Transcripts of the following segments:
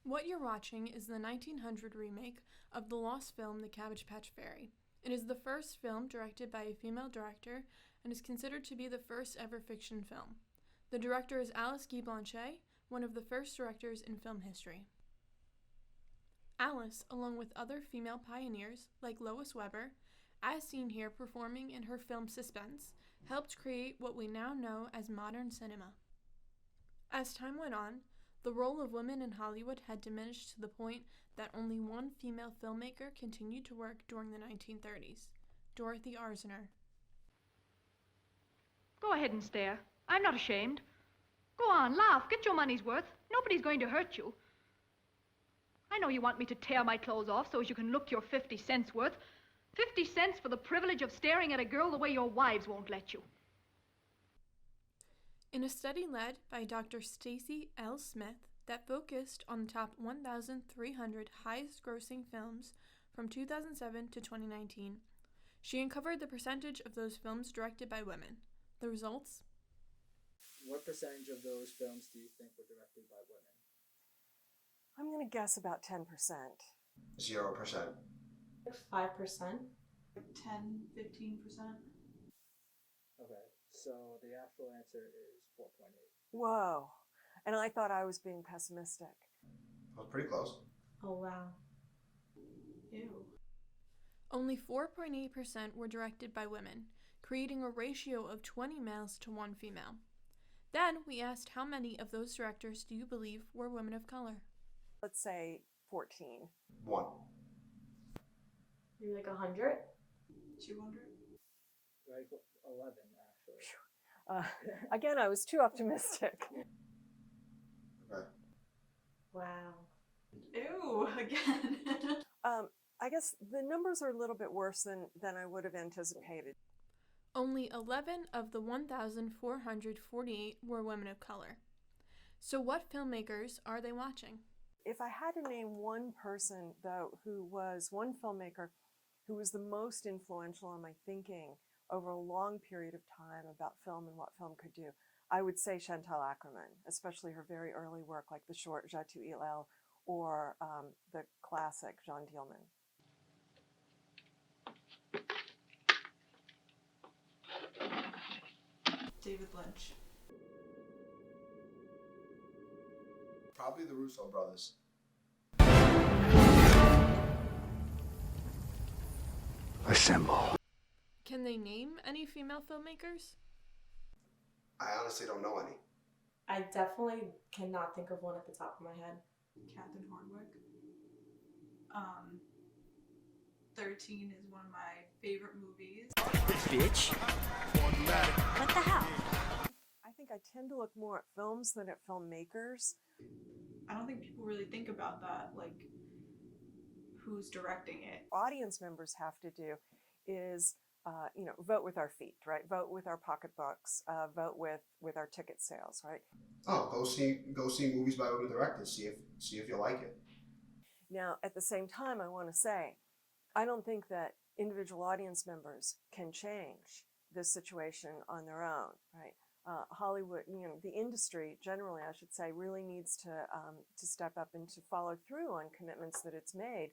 What you're watching is the 1900 remake of the lost film The Cabbage Patch Fairy. It is the first film directed by a female director and is considered to be the first ever fiction film. The director is Alice Guy Blanchet, one of the first directors in film history. Alice, along with other female pioneers like Lois Weber, as seen here performing in her film Suspense, helped create what we now know as modern cinema. As time went on, the role of women in Hollywood had diminished to the point that only one female filmmaker continued to work during the 1930s, Dorothy Arzner. Go ahead and stare. I'm not ashamed. Go on, laugh. Get your money's worth. Nobody's going to hurt you. I know you want me to tear my clothes off so as you can look your 50 cents worth. 50 cents for the privilege of staring at a girl the way your wives won't let you. In a study led by Dr. Stacy L. Smith that focused on the top 1,300 highest-grossing films from 2007 to 2019, she uncovered the percentage of those films directed by women. The results? What percentage of those films do you think were directed by women? I'm going to guess about 10%. 0%. 5%. 10, 15%. Okay, so the actual answer is 4.8. Whoa. And I thought I was being pessimistic. I was pretty close. Oh, wow. Ew. Only 4.8% were directed by women, creating a ratio of 20 males to 1 female. Then we asked how many of those directors do you believe were women of color? Let's say 14. 1. Maybe like 100? 200? Right, 11 actually. Again, I was too optimistic. Okay. Wow. Ew, again. I guess the numbers are a little bit worse than I would have anticipated. Only 11 of the 1,448 were women of color. So what filmmakers are they watching? If I had to name one person, though, one filmmaker who was the most influential on my thinking over a long period of time about film and what film could do, I would say Chantal Akerman, especially her very early work like the short J'ai tout il elle or the classic Jean Dielman. David Lynch. Probably the Russo brothers. Assemble. Can they name any female filmmakers? I honestly don't know any. I definitely cannot think of one at the top of my head. Catherine Hardwicke. 13 is one of my favorite movies. Bitch. What the hell? I think I tend to look more at films than at filmmakers. I don't think people really think about that, like who's directing it. Audience members have to do is, vote with our feet, right? Vote with our pocketbooks, vote with our ticket sales, right? Oh, go see movies by women directors. See if you like it. Now, at the same time, I want to say, I don't think that individual audience members can change this situation on their own, right? Hollywood, the industry generally, I should say, really needs to step up and to follow through on commitments that it's made.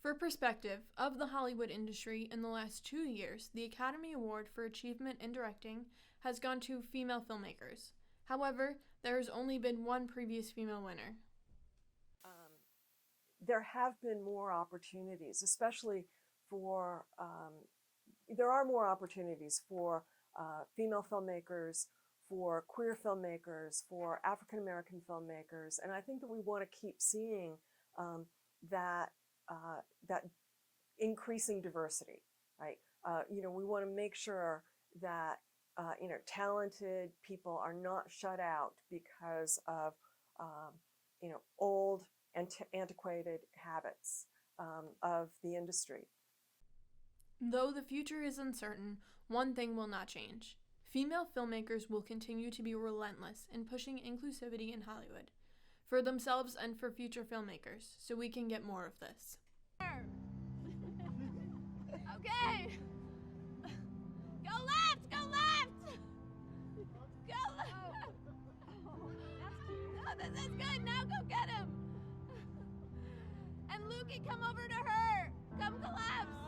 For perspective of the Hollywood industry in the last 2 years, the Academy Award for Achievement in Directing has gone to female filmmakers. However, there has only been one previous female winner. There have been more opportunities, especially for, there are more opportunities for female filmmakers, for queer filmmakers, for African American filmmakers, and I think that we want to keep seeing that increasing diversity, right? We want to make sure that talented people are not shut out because of old antiquated habits of the industry. Though the future is uncertain, one thing will not change. Female filmmakers will continue to be relentless in pushing inclusivity in Hollywood, for themselves and for future filmmakers, so we can get more of this. Okay! Go left! Go left! Go left! Oh, this is good! Now go get him! Lukey, come over to her! Come collapse!